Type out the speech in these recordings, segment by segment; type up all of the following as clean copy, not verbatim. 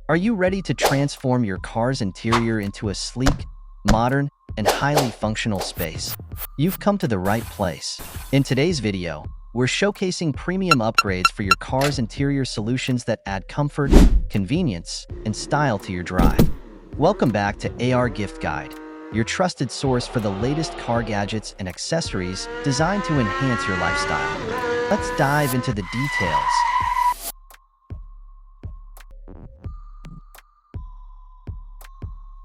Are you ready to transform your car's interior into a sleek, modern, and highly functional space? You've come to the right place. In today's video, we're showcasing premium upgrades for your car's interior solutions that add comfort, convenience, and style to your drive. Welcome back to 𝐒𝐨𝐥𝐥𝐸, your trusted source for the latest car gadgets and accessories designed to enhance your lifestyle. Let's dive into the details.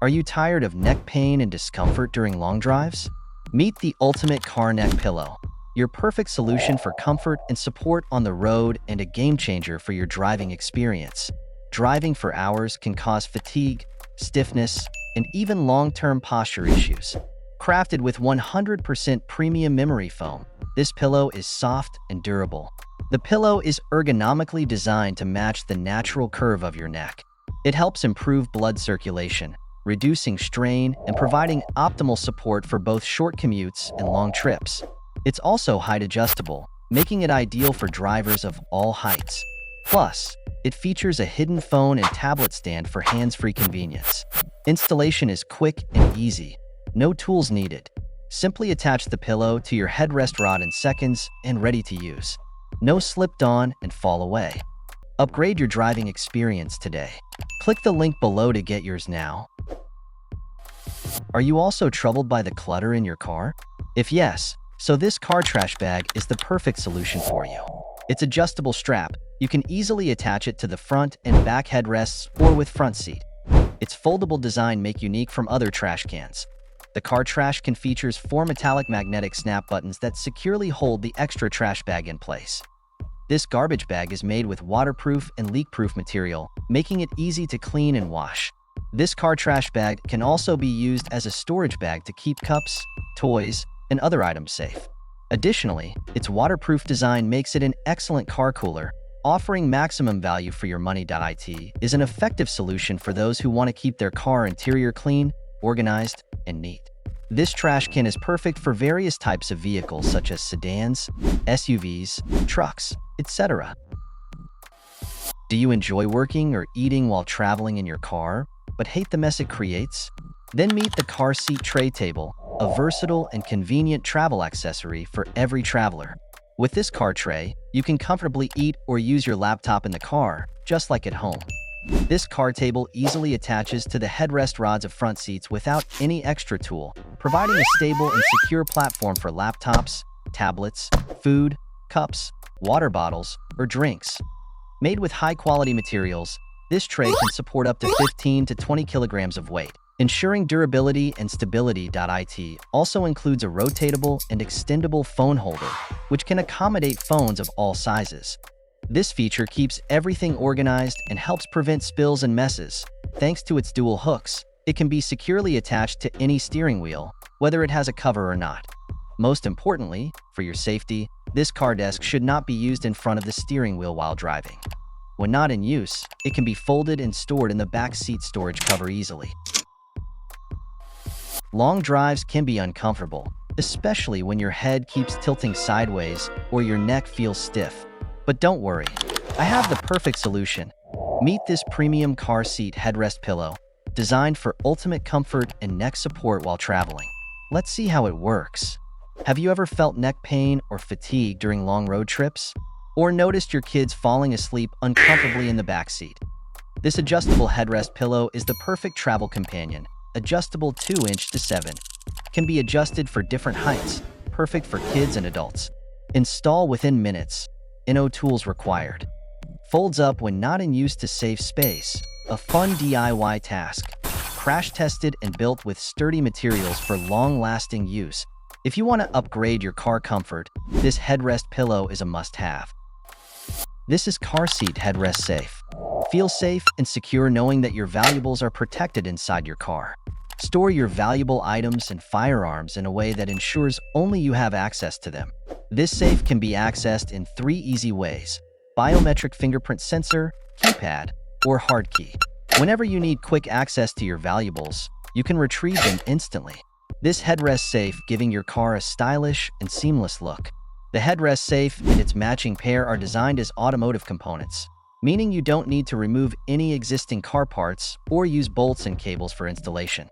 Are you tired of neck pain and discomfort during long drives? Meet the ultimate car neck pillow, your perfect solution for comfort and support on the road and a game changer for your driving experience. Driving for hours can cause fatigue, stiffness, and even long-term posture issues. Crafted with 100% premium memory foam, this pillow is soft and durable. The pillow is ergonomically designed to match the natural curve of your neck. It helps improve blood circulation, reducing strain and providing optimal support for both short commutes and long trips. It's also height adjustable, making it ideal for drivers of all heights. Plus, it features a hidden phone and tablet stand for hands-free convenience. Installation is quick and easy. No tools needed. Simply attach the pillow to your headrest rod in seconds and ready to use. No slipped on and fall away. Upgrade your driving experience today. Click the link below to get yours now. Are you also troubled by the clutter in your car? If yes, so this car trash bag is the perfect solution for you. Its adjustable strap, you can easily attach it to the front and back headrests or with front seat. Its foldable design make unique from other trash cans. The car trash can features 4 metallic magnetic snap buttons that securely hold the extra trash bag in place. This garbage bag is made with waterproof and leak-proof material, making it easy to clean and wash. This car trash bag can also be used as a storage bag to keep cups, toys, and other items safe. Additionally, its waterproof design makes it an excellent car cooler, offering maximum value for your money. It is an effective solution for those who want to keep their car interior clean, organized, and neat. This trash can is perfect for various types of vehicles such as sedans, SUVs, trucks, etc. Do you enjoy working or eating while traveling in your car, but hate the mess it creates? Then meet the car seat tray table, a versatile and convenient travel accessory for every traveler. With this car tray, you can comfortably eat or use your laptop in the car, just like at home. This car table easily attaches to the headrest rods of front seats without any extra tool, providing a stable and secure platform for laptops, tablets, food, cups, water bottles, or drinks. Made with high-quality materials, this tray can support up to 15 to 20 kilograms of weight, ensuring durability and stability. It also includes a rotatable and extendable phone holder, which can accommodate phones of all sizes. This feature keeps everything organized and helps prevent spills and messes. Thanks to its dual hooks, it can be securely attached to any steering wheel, whether it has a cover or not. Most importantly, for your safety, this car desk should not be used in front of the steering wheel while driving. When not in use, it can be folded and stored in the back seat storage cover easily. Long drives can be uncomfortable, especially when your head keeps tilting sideways or your neck feels stiff. But don't worry, I have the perfect solution. Meet this premium car seat headrest pillow, designed for ultimate comfort and neck support while traveling. Let's see how it works. Have you ever felt neck pain or fatigue during long road trips? Or noticed your kids falling asleep uncomfortably in the back seat? This adjustable headrest pillow is the perfect travel companion, adjustable 2-inch to 7. Can be adjusted for different heights, perfect for kids and adults. Install within minutes. No tools required. Folds up when not in use to save space. A fun DIY task. Crash-tested and built with sturdy materials for long-lasting use. If you want to upgrade your car comfort, this headrest pillow is a must-have. This is car seat headrest safe. Feel safe and secure knowing that your valuables are protected inside your car. Store your valuable items and firearms in a way that ensures only you have access to them. This safe can be accessed in 3 easy ways: biometric fingerprint sensor, keypad, or hard key. Whenever you need quick access to your valuables, you can retrieve them instantly. This headrest safe giving your car a stylish and seamless look. The headrest safe and its matching pair are designed as automotive components. meaning you don't need to remove any existing car parts or use bolts and cables for installation.